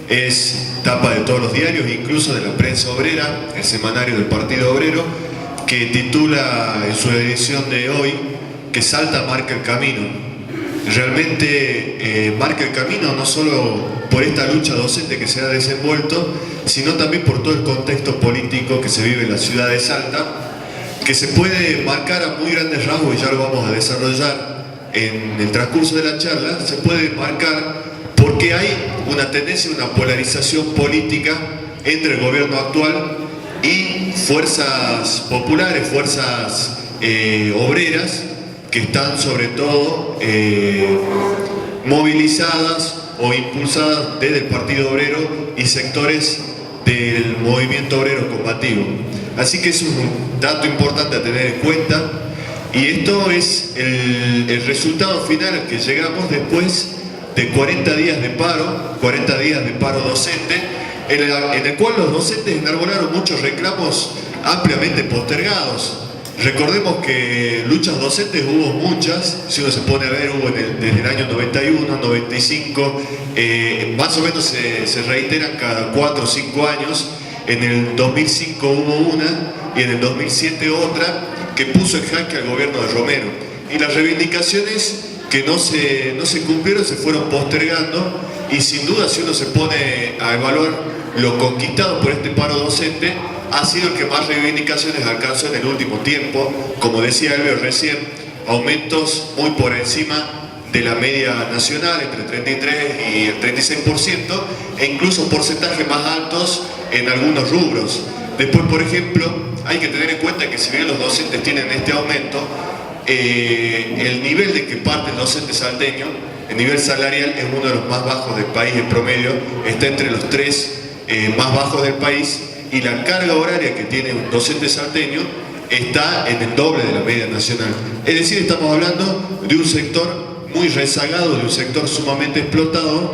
es tapa de todos los diarios, incluso de la prensa obrera, el semanario del Partido Obrero, que titula en su edición de hoy que Salta marca el camino. Realmente marca el camino no solo por esta lucha docente que se ha desenvuelto, sino también por todo el contexto político que se vive en la ciudad de Salta, que se puede marcar a muy grandes rasgos, y ya lo vamos a desarrollar en el transcurso de la charla. Se puede marcar porque hay una tendencia, una polarización política entre el gobierno actual y fuerzas populares, fuerzas obreras, que están sobre todo movilizadas o impulsadas desde el Partido Obrero y sectores del movimiento obrero combativo. Así que es un dato importante a tener en cuenta, y esto es el resultado final al que llegamos después de 40 días de paro docente, en el cual los docentes enarbolaron muchos reclamos ampliamente postergados. Recordemos que luchas docentes hubo muchas, si uno se pone a ver, hubo desde el año 91, 95, más o menos se reiteran cada 4 o 5 años. En el 2005 hubo una y en el 2007 otra que puso en jaque al gobierno de Romero. Y las reivindicaciones que no se cumplieron se fueron postergando, y sin duda, si uno se pone a evaluar lo conquistado por este paro docente, ha sido el que más reivindicaciones alcanzó en el último tiempo. Como decía Elvio recién, aumentos muy por encima de la media nacional, entre el 33 y el 36%, e incluso porcentajes más altos en algunos rubros. Después, por ejemplo, hay que tener en cuenta que si bien los docentes tienen este aumento, el nivel de que parte el docente salteño, el nivel salarial, es uno de los más bajos del país en promedio, está entre los 3 más bajos del país, y la carga horaria que tiene un docente salteño está en el doble de la media nacional. Es decir, estamos hablando de un sector muy rezagado, de un sector sumamente explotado,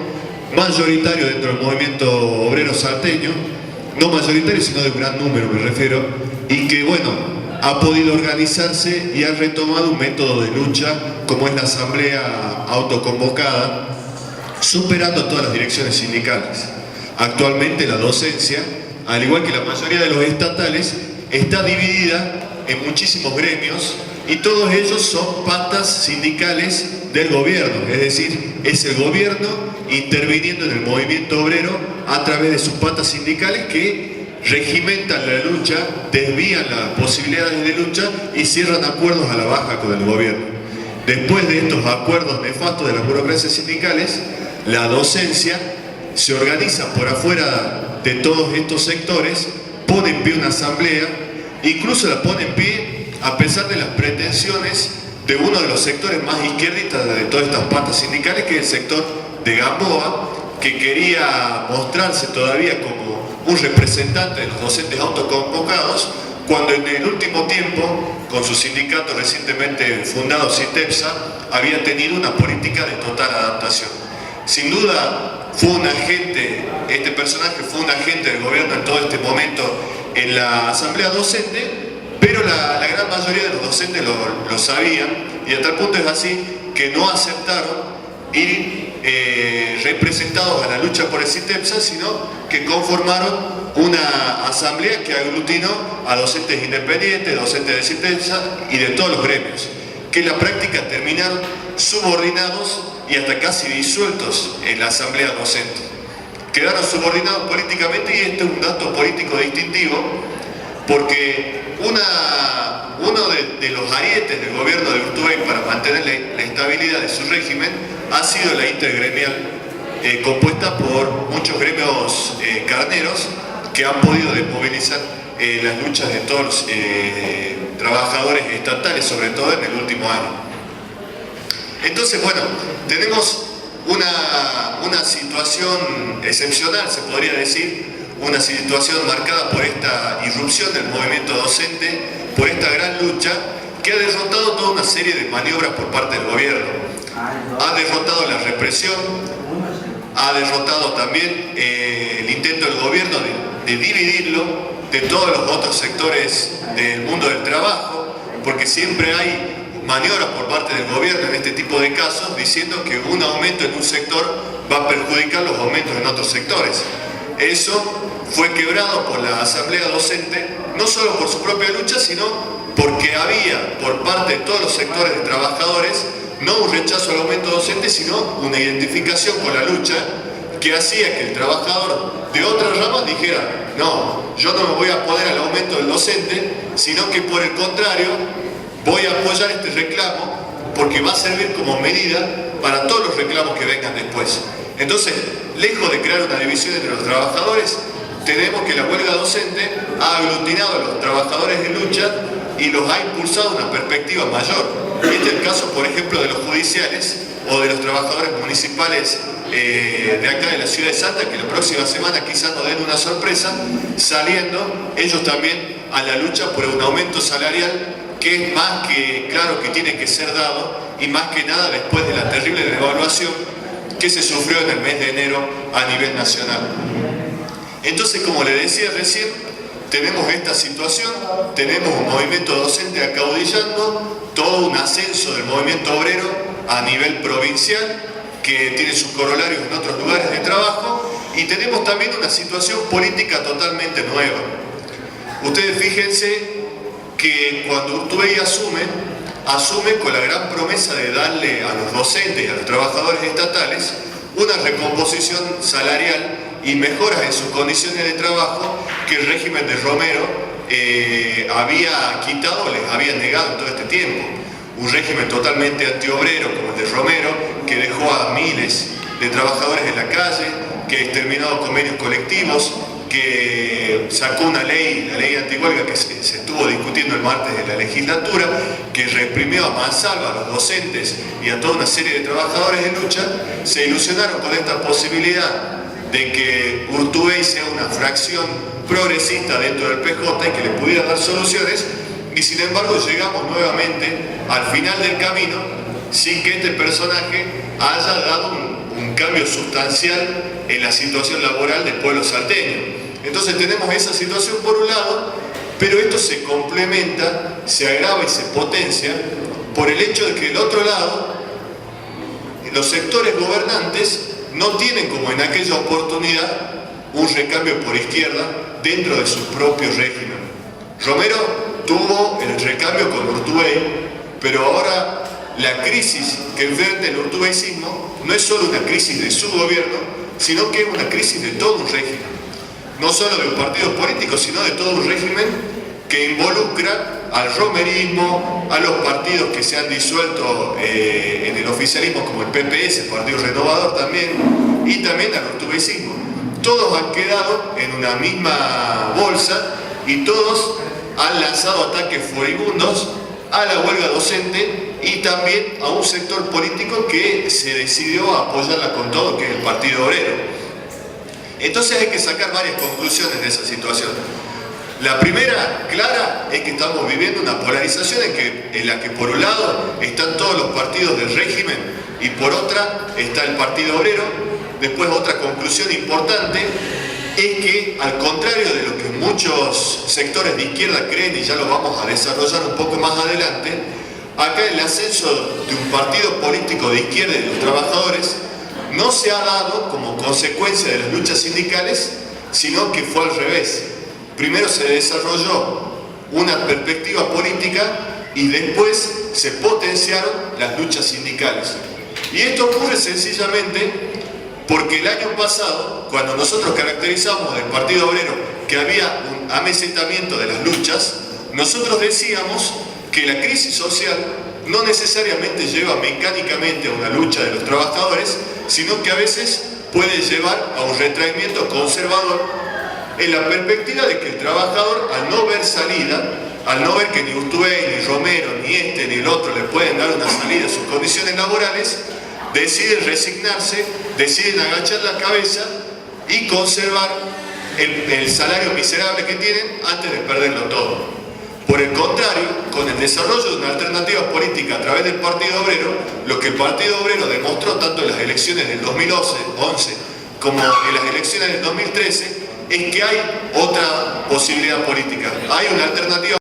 mayoritario dentro del movimiento obrero salteño, no mayoritario sino de un gran número me refiero, y que bueno, ha podido organizarse y ha retomado un método de lucha como es la asamblea autoconvocada, superando todas las direcciones sindicales. Actualmente la docencia, al igual que la mayoría de los estatales, está dividida en muchísimos gremios, y todos ellos son patas sindicales del gobierno. Es decir, es el gobierno interviniendo en el movimiento obrero a través de sus patas sindicales que regimentan la lucha, desvían las posibilidades de lucha y cierran acuerdos a la baja con el gobierno. Después de estos acuerdos nefastos de las burocracias sindicales, la docencia se organiza por afuera de todos estos sectores, pone en pie una asamblea, incluso la pone en pie a pesar de las pretensiones de uno de los sectores más izquierdistas de todas estas patas sindicales, que es el sector de Gamboa, que quería mostrarse todavía como un representante de los docentes autoconvocados, cuando en el último tiempo, con su sindicato recientemente fundado CITEPSA, había tenido una política de total adaptación. Sin duda fue un agente, este personaje fue un agente del gobierno en todo este momento en la asamblea docente, pero la gran mayoría de los docentes lo sabían, y a tal punto es así que no aceptaron ir representados a la lucha por el CITEPSA, sino que conformaron una asamblea que aglutinó a docentes independientes, docentes de CITEPSA y de todos los gremios, que en la práctica terminaron subordinados y hasta casi disueltos en la asamblea docente. Quedaron subordinados políticamente, y este es un dato político distintivo, porque uno de los arietes del gobierno de Urtubey para mantener la estabilidad de su régimen ha sido la intergremial, compuesta por muchos gremios carneros que han podido desmovilizar las luchas de todos los trabajadores estatales, sobre todo en el último año. Entonces, bueno, tenemos una situación excepcional, se podría decir, una situación marcada por esta irrupción del movimiento docente, por esta gran lucha que ha derrotado toda una serie de maniobras por parte del gobierno. Ha derrotado la represión, ha derrotado también el intento del gobierno de dividirlo de todos los otros sectores del mundo del trabajo, porque siempre hay maniobras por parte del gobierno en este tipo de casos, diciendo que un aumento en un sector va a perjudicar los aumentos en otros sectores. Eso fue quebrado por la asamblea docente, no solo por su propia lucha, sino porque había por parte de todos los sectores de trabajadores no un rechazo al aumento docente, sino una identificación con la lucha que hacía que el trabajador de otras ramas dijera: no, yo no me voy a oponer al aumento del docente, sino que por el contrario voy a apoyar este reclamo porque va a servir como medida para todos los reclamos que vengan después. Entonces, lejos de crear una división entre los trabajadores, tenemos que la huelga docente ha aglutinado a los trabajadores de lucha y los ha impulsado a una perspectiva mayor. Este es el caso, por ejemplo, de los judiciales o de los trabajadores municipales de acá de la ciudad de Salta, que la próxima semana quizás nos den una sorpresa, saliendo ellos también a la lucha por un aumento salarial que es más que claro que tiene que ser dado, y más que nada después de la terrible devaluación que se sufrió en el mes de enero a nivel nacional. Entonces, como le decía recién, tenemos esta situación, tenemos un movimiento docente acaudillando, todo un ascenso del movimiento obrero a nivel provincial, que tiene sus corolarios en otros lugares de trabajo, y tenemos también una situación política totalmente nueva. Ustedes fíjense que cuando Urtubey asume con la gran promesa de darle a los docentes y a los trabajadores estatales una recomposición salarial y mejoras en sus condiciones de trabajo que el régimen de Romero había quitado, les había negado en todo este tiempo. Un régimen totalmente antiobrero como el de Romero, que dejó a miles de trabajadores en la calle, que exterminó convenios colectivos, que sacó una ley, la ley antihuelga, que se estuvo discutiendo el martes de la legislatura, que reprimió a mansalva a los docentes y a toda una serie de trabajadores de lucha. Se ilusionaron con esta posibilidad de que Urtubey sea una fracción progresista dentro del PJ y que le pudiera dar soluciones, y sin embargo llegamos nuevamente al final del camino sin que este personaje haya dado un cambio sustancial en la situación laboral del pueblo salteño. Entonces tenemos esa situación por un lado, pero esto se complementa, se agrava y se potencia por el hecho de que del otro lado los sectores gobernantes no tienen, como en aquella oportunidad, un recambio por izquierda dentro de su propio régimen. Romero tuvo el recambio con Urtubey, pero ahora la crisis que enfrenta el urtubeyismo no es solo una crisis de su gobierno, sino que es una crisis de todo un régimen. No solo de un partido político, sino de todo un régimen que involucra al romerismo, a los partidos que se han disuelto en el oficialismo, como el PPS, Partido Renovador también, y también al urtubeyismo. Todos han quedado en una misma bolsa y todos han lanzado ataques furibundos a la huelga docente y también a un sector político que se decidió a apoyarla con todo, que es el Partido Obrero. Entonces hay que sacar varias conclusiones de esa situación. La primera, clara, es que estamos viviendo una polarización en la que por un lado están todos los partidos del régimen y por otra está el Partido Obrero. Después, otra conclusión importante es que, al contrario de lo que muchos sectores de izquierda creen, y ya lo vamos a desarrollar un poco más adelante, acá el ascenso de un partido político de izquierda y de los trabajadores no se ha dado como consecuencia de las luchas sindicales, sino que fue al revés. Primero se desarrolló una perspectiva política y después se potenciaron las luchas sindicales. Y esto ocurre sencillamente porque el año pasado, cuando nosotros caracterizamos del Partido Obrero que había un amesetamiento de las luchas, nosotros decíamos que la crisis social no necesariamente lleva mecánicamente a una lucha de los trabajadores, sino que a veces puede llevar a un retraimiento conservador en la perspectiva de que el trabajador, al no ver salida, al no ver que ni Urtubey, ni Romero, ni este, ni el otro le pueden dar una salida a sus condiciones laborales, deciden resignarse, deciden agachar la cabeza y conservar el salario miserable que tienen antes de perderlo todo. Por el contrario, con el desarrollo de una alternativa política a través del Partido Obrero, lo que el Partido Obrero demostró tanto en las elecciones del 2011 como en las elecciones del 2013 es que hay otra posibilidad política, hay una alternativa